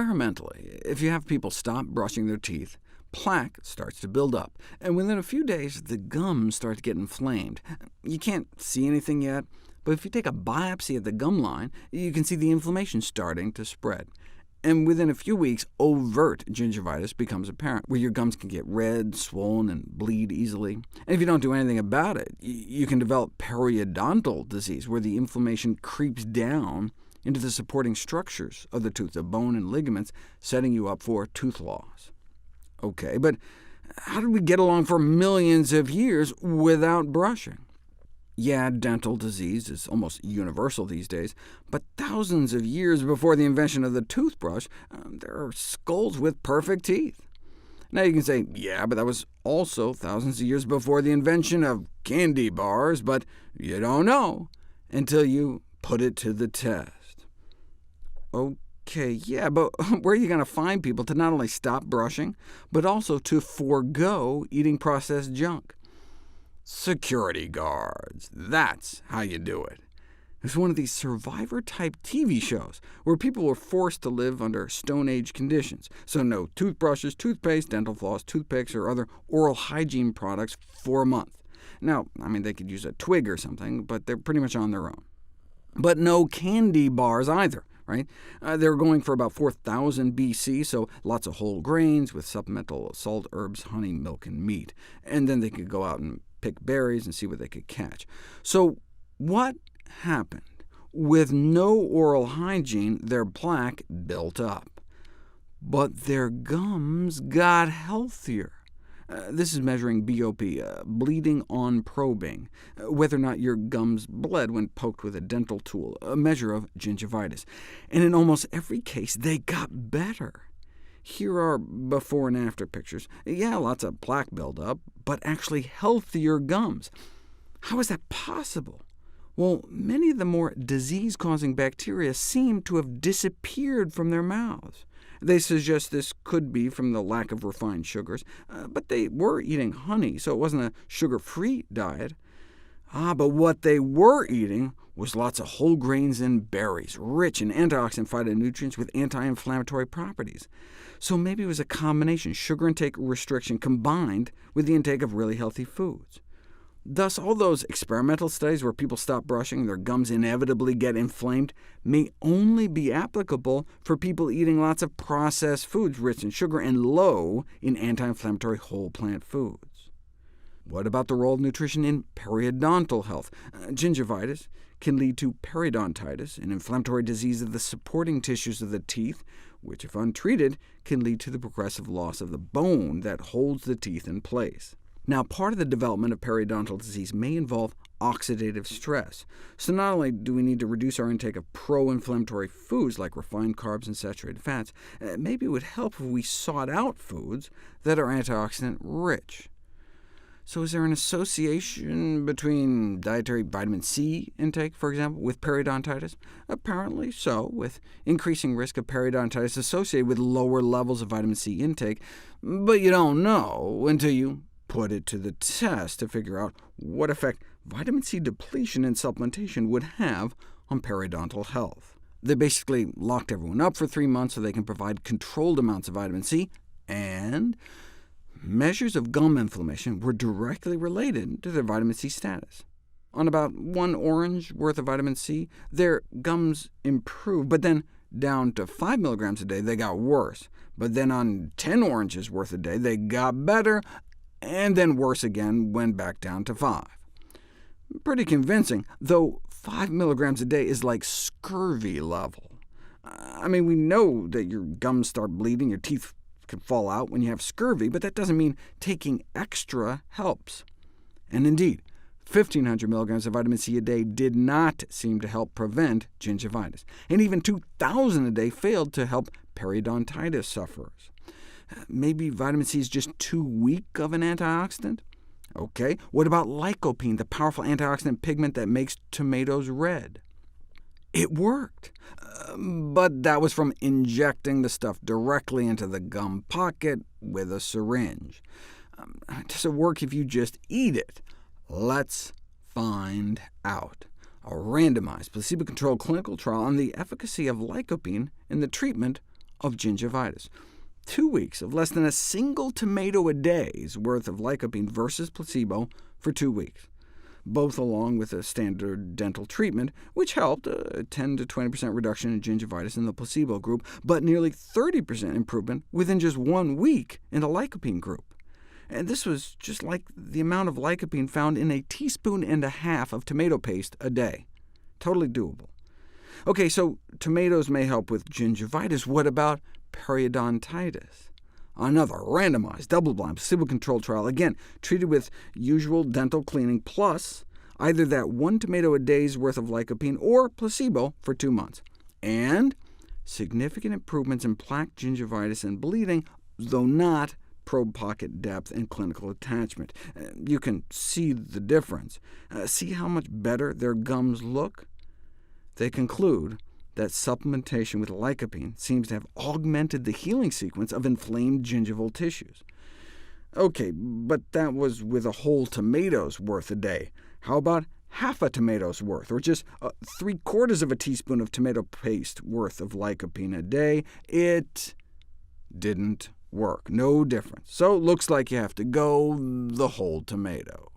Experimentally, if you have people stop brushing their teeth, plaque starts to build up, and within a few days the gums start to get inflamed. You can't see anything yet, but if you take a biopsy at the gum line, you can see the inflammation starting to spread. And within a few weeks, overt gingivitis becomes apparent, where your gums can get red, swollen, and bleed easily. And if you don't do anything about it, you can develop periodontal disease, where the inflammation creeps down into the supporting structures of the tooth, the bone and ligaments, setting you up for tooth loss. OK, but how did we get along for millions of years without brushing? Yeah, dental disease is almost universal these days, but thousands of years before the invention of the toothbrush, there are skulls with perfect teeth. Now you can say, yeah, but that was also thousands of years before the invention of candy bars, but you don't know until you put it to the test. OK, yeah, but where are you going to find people to not only stop brushing, but also to forego eating processed junk? Security guards. That's how you do it. It's one of these Survivor-type TV shows, where people were forced to live under Stone Age conditions, so no toothbrushes, toothpaste, dental floss, toothpicks, or other oral hygiene products for a month. Now, they could use a twig or something, but they're pretty much on their own. But no candy bars either. Right? They were going for about 4,000 BC, so lots of whole grains with supplemental salt, herbs, honey, milk, and meat. And then they could go out and pick berries and see what they could catch. So what happened? With no oral hygiene, their plaque built up. But their gums got healthier. This is measuring BOP, bleeding on probing, whether or not your gums bled when poked with a dental tool, a measure of gingivitis. And in almost every case, they got better. Here are before and after pictures. Yeah, lots of plaque buildup, but actually healthier gums. How is that possible? Well, many of the more disease-causing bacteria seem to have disappeared from their mouths. They suggest this could be from the lack of refined sugars, but they were eating honey, so it wasn't a sugar-free diet. But what they were eating was lots of whole grains and berries, rich in antioxidant phytonutrients with anti-inflammatory properties. So maybe it was a combination, sugar intake restriction combined with the intake of really healthy foods. Thus, all those experimental studies where people stop brushing and their gums inevitably get inflamed may only be applicable for people eating lots of processed foods rich in sugar and low in anti-inflammatory whole plant foods. What about the role of nutrition in periodontal health? Gingivitis can lead to periodontitis, an inflammatory disease of the supporting tissues of the teeth, which, if untreated, can lead to the progressive loss of the bone that holds the teeth in place. Now, part of the development of periodontal disease may involve oxidative stress. So not only do we need to reduce our intake of pro-inflammatory foods like refined carbs and saturated fats, maybe it would help if we sought out foods that are antioxidant-rich. So is there an association between dietary vitamin C intake, for example, with periodontitis? Apparently so, with increasing risk of periodontitis associated with lower levels of vitamin C intake, but you don't know until you put it to the test to figure out what effect vitamin C depletion and supplementation would have on periodontal health. They basically locked everyone up for 3 months so they can provide controlled amounts of vitamin C, and measures of gum inflammation were directly related to their vitamin C status. On about 1 orange worth of vitamin C, their gums improved, but then down to 5 milligrams a day, they got worse. But then on 10 oranges worth a day, they got better, and then worse again, went back down to 5. Pretty convincing, though 5 milligrams a day is like scurvy level. We know that your gums start bleeding, your teeth can fall out when you have scurvy, but that doesn't mean taking extra helps. And indeed, 1,500 milligrams of vitamin C a day did not seem to help prevent gingivitis, and even 2,000 a day failed to help periodontitis sufferers. Maybe vitamin C is just too weak of an antioxidant? OK, what about lycopene, the powerful antioxidant pigment that makes tomatoes red? It worked, but that was from injecting the stuff directly into the gum pocket with a syringe. Does it work if you just eat it? Let's find out. A randomized, placebo-controlled clinical trial on the efficacy of lycopene in the treatment of gingivitis. 2 weeks of less than a single tomato a day's worth of lycopene versus placebo for 2 weeks, both along with a standard dental treatment, which helped a 10 to 20% reduction in gingivitis in the placebo group, but nearly 30% improvement within just 1 week in the lycopene group. And this was just like the amount of lycopene found in a teaspoon and a half of tomato paste a day. Totally doable. OK, so tomatoes may help with gingivitis. What about periodontitis? Another randomized, double-blind, placebo-controlled trial, again, treated with usual dental cleaning plus either that 1 tomato a day's worth of lycopene or placebo for 2 months. And significant improvements in plaque gingivitis and bleeding, though not probe pocket depth and clinical attachment. You can see the difference. See how much better their gums look? They conclude that supplementation with lycopene seems to have augmented the healing sequence of inflamed gingival tissues. OK, but that was with a whole tomato's worth a day. How about half a tomato's worth, or just 3/4 of a teaspoon of tomato paste worth of lycopene a day? It didn't work. No difference. So it looks like you have to go the whole tomato.